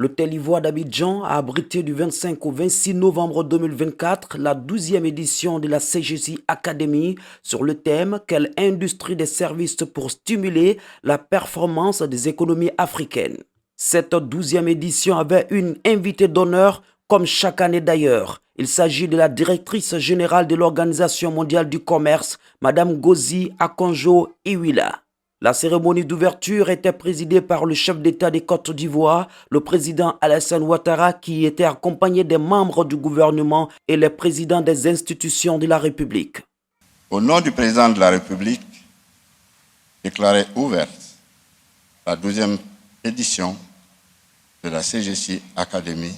L'hôtel Ivoire d'Abidjan a abrité du 25 au 26 novembre 2024 la 12e édition de la CGC Academy sur le thème « Quelle industrie des services pour stimuler la performance des économies africaines ». Cette 12e édition avait une invitée d'honneur comme chaque année d'ailleurs. Il s'agit de la directrice générale de l'Organisation mondiale du commerce, Mme Ngozi Akonjo-Iweala. La cérémonie d'ouverture était présidée par le chef d'État des Côtes d'Ivoire, le président Alassane Ouattara, qui était accompagné des membres du gouvernement et les présidents des institutions de la République. Au nom du président de la République, déclaré ouverte la 12e édition de la CGC Academy.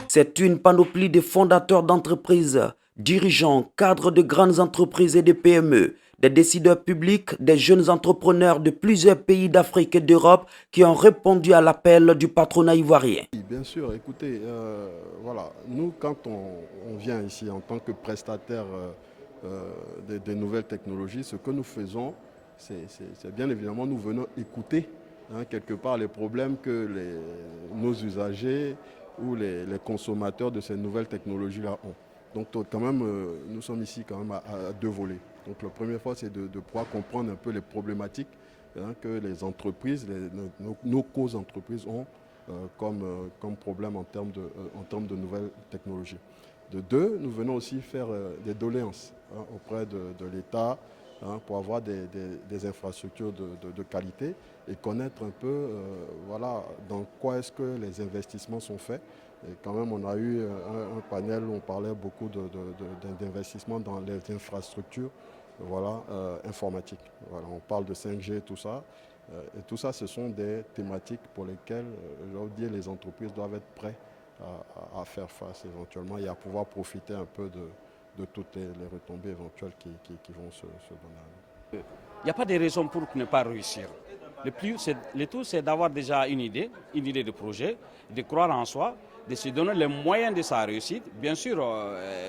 C'est une panoplie de fondateurs d'entreprises, dirigeants, cadres de grandes entreprises et de PME, des décideurs publics, des jeunes entrepreneurs de plusieurs pays d'Afrique et d'Europe qui ont répondu à l'appel du patronat ivoirien. Bien sûr, écoutez, voilà, nous quand on vient ici en tant que prestataire des nouvelles technologies, ce que nous faisons, c'est bien évidemment, nous venons écouter quelque part les problèmes que nos usagers ou les consommateurs de ces nouvelles technologies-là ont. Donc quand même, nous sommes ici quand même à deux volets. Donc la première fois, c'est de pouvoir comprendre un peu les problématiques que les entreprises, nos causes entreprises ont comme problème en termes de nouvelles technologies. De deux, nous venons aussi faire des doléances auprès de l'État pour avoir des infrastructures de qualité et connaître un peu voilà, dans quoi est-ce que les investissements sont faits. Et quand même, on a eu un panel où on parlait beaucoup d'investissements dans les infrastructures voilà, informatiques. Voilà, on parle de 5G, tout ça. Et tout ça, ce sont des thématiques pour lesquelles les entreprises doivent être prêtes à faire face éventuellement et à pouvoir profiter un peu de toutes les retombées éventuelles qui vont se donner. Il n'y a pas de raison pour ne pas réussir. Le tout, c'est d'avoir déjà une idée de projet, de croire en soi, de se donner les moyens de sa réussite. Bien sûr,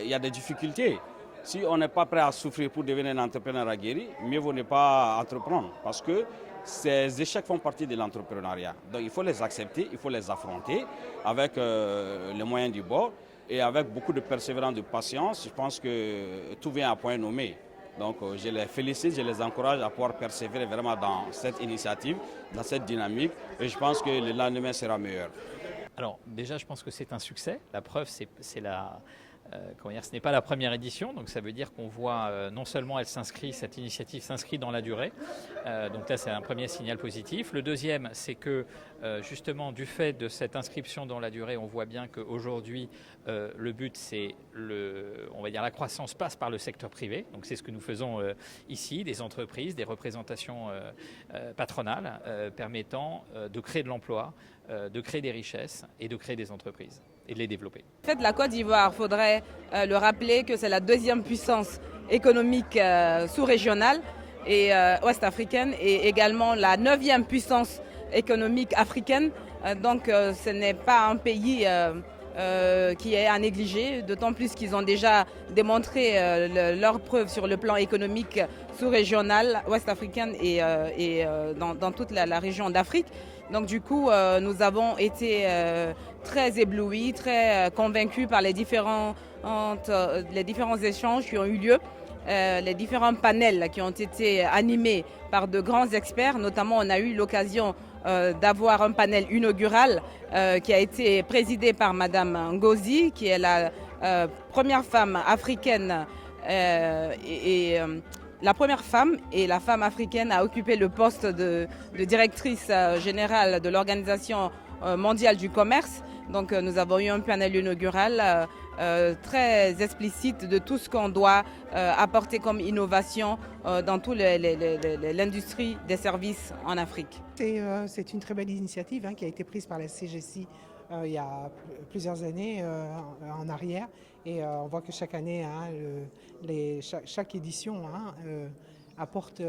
il y a des difficultés. Si on n'est pas prêt à souffrir pour devenir un entrepreneur aguerri, mieux vaut ne pas entreprendre parce que ces échecs font partie de l'entrepreneuriat. Donc il faut les accepter, il faut les affronter avec les moyens du bord et avec beaucoup de persévérance, de patience. Je pense que tout vient à point nommé. Donc je les félicite, je les encourage à pouvoir persévérer vraiment dans cette initiative, dans cette dynamique et je pense que le lendemain sera meilleur. Alors déjà, je pense que c'est un succès. La preuve, ce n'est pas la première édition, donc ça veut dire qu'on voit non seulement cette initiative s'inscrit dans la durée, donc là c'est un premier signal positif. Le deuxième, c'est que justement du fait de cette inscription dans la durée, on voit bien qu'aujourd'hui le but c'est on va dire la croissance passe par le secteur privé, donc c'est ce que nous faisons ici, des entreprises, des représentations patronales permettant de créer de l'emploi, de créer des richesses et de créer des entreprises et de les développer. En fait, la Côte d'Ivoire, il faudrait le rappeler que c'est la deuxième puissance économique sous-régionale et ouest-africaine et également la 9e puissance économique africaine. Donc ce n'est pas un pays qui est à négliger, d'autant plus qu'ils ont déjà démontré leurs preuves sur le plan économique sous-régional, ouest-africaine et dans toute la région d'Afrique. Donc du coup, nous avons été très éblouis, très convaincus par les différents échanges qui ont eu lieu, les différents panels qui ont été animés par de grands experts. Notamment, on a eu l'occasion d'avoir un panel inaugural qui a été présidé par Mme Ngozi, qui est la première femme africaine la première femme et la femme africaine à occuper le poste de directrice générale de l'Organisation mondiale du commerce. Donc nous avons eu un panel inaugural très explicite de tout ce qu'on doit apporter comme innovation dans toute l'industrie des services en Afrique. C'est une très belle initiative qui a été prise par la CGC il y a plusieurs années en arrière. Et on voit que chaque année, hein, chaque édition apporte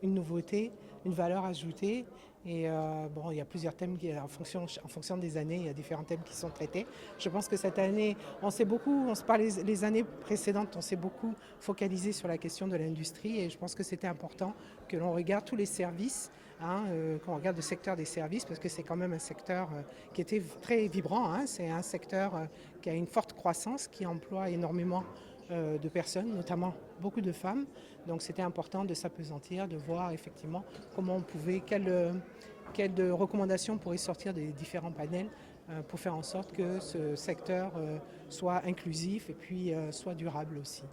une nouveauté, une valeur ajoutée. Et bon, il y a plusieurs thèmes en fonction des années, il y a différents thèmes qui sont traités. Je pense que cette année, on se parle les années précédentes, on s'est beaucoup focalisé sur la question de l'industrie et je pense que c'était important que l'on regarde tous les services, qu'on regarde le secteur des services parce que c'est quand même un secteur qui était très vibrant. Hein, c'est un secteur qui a une forte croissance, qui emploie énormément de personnes, notamment beaucoup de femmes. Donc c'était important de s'appesantir, de voir effectivement comment on pouvait, quelles recommandations pourraient sortir des différents panels pour faire en sorte que ce secteur soit inclusif et puis soit durable aussi.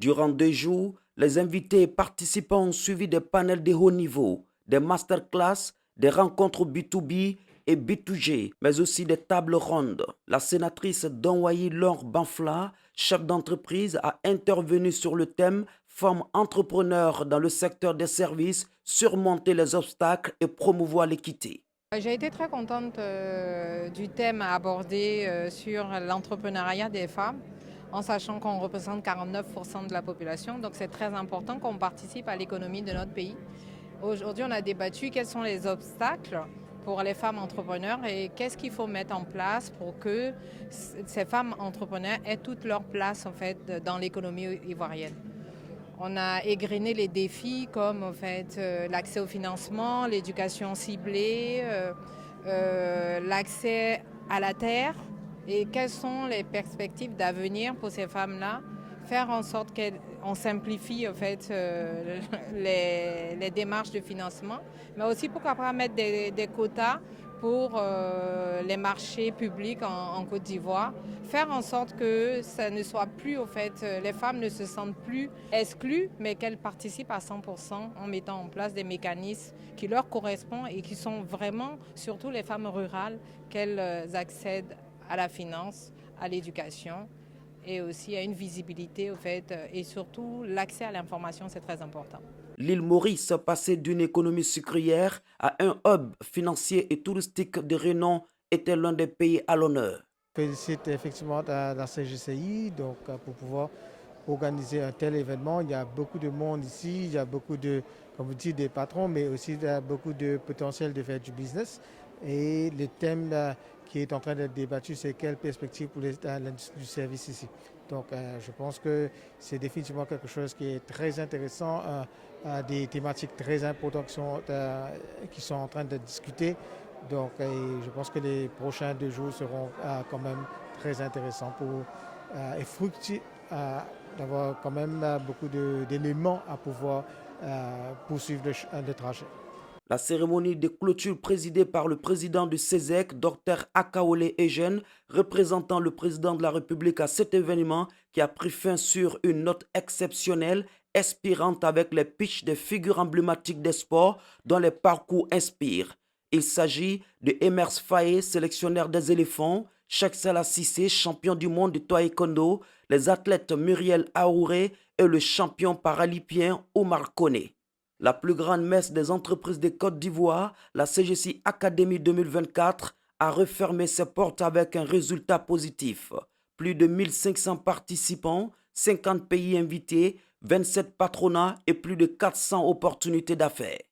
Durant 2 jours, les invités et participants ont suivi des panels de haut niveau, des masterclass, des rencontres B2B et B2G, mais aussi des tables rondes. La sénatrice Donwayi Laure Banfla, chef d'entreprise, a intervenu sur le thème « Femmes entrepreneurs dans le secteur des services, surmonter les obstacles et promouvoir l'équité ». J'ai été très contente du thème abordé sur l'entrepreneuriat des femmes, en sachant qu'on représente 49% de la population, donc c'est très important qu'on participe à l'économie de notre pays. Aujourd'hui, on a débattu quels sont les obstacles pour les femmes entrepreneurs et qu'est-ce qu'il faut mettre en place pour que ces femmes entrepreneurs aient toute leur place en fait, dans l'économie ivoirienne. On a égrené les défis comme en fait, l'accès au financement, l'éducation ciblée, l'accès à la terre et quelles sont les perspectives d'avenir pour ces femmes-là. Faire en sorte qu'on simplifie en fait, les démarches de financement, mais aussi pourquoi pas mettre des quotas pour les marchés publics en Côte d'Ivoire, faire en sorte que ça ne soit plus, en fait, les femmes ne se sentent plus exclues, mais qu'elles participent à 100% en mettant en place des mécanismes qui leur correspondent et qui sont vraiment, surtout les femmes rurales, qu'elles accèdent à la finance, à l'éducation et aussi à une visibilité, en fait, et surtout l'accès à l'information, c'est très important. L'île Maurice, passée d'une économie sucrière à un hub financier et touristique de renom, était l'un des pays à l'honneur. Je félicite effectivement la CGCI donc, pour pouvoir organiser un tel événement. Il y a beaucoup de monde ici, il y a beaucoup de, comme vous dites, des patrons, mais aussi il y a beaucoup de potentiel de faire du business. Et le thème qui est en train d'être débattu, c'est quelle perspective pour l'industrie du service ici. Donc je pense que c'est définitivement quelque chose qui est très intéressant, des thématiques très importantes qui sont en train de discuter. Donc je pense que les prochains 2 jours seront quand même très intéressants et fructueux, d'avoir quand même beaucoup d'éléments à pouvoir poursuivre le trajet. La cérémonie de clôture présidée par le président du CESEC, Dr Akaole Eugène, représentant le président de la République à cet événement qui a pris fin sur une note exceptionnelle, inspirante avec les pitchs des figures emblématiques des sports dont les parcours inspirent. Il s'agit de Emers Faye, sélectionneur des éléphants, Cheikh Salah Cissé, champion du monde de taekwondo, les athlètes Muriel Aouré et le champion paralympien Omar Koné. La plus grande messe des entreprises de Côte d'Ivoire, la CGC Academy 2024, a refermé ses portes avec un résultat positif. Plus de 1500 participants, 50 pays invités, 27 patronats et plus de 400 opportunités d'affaires.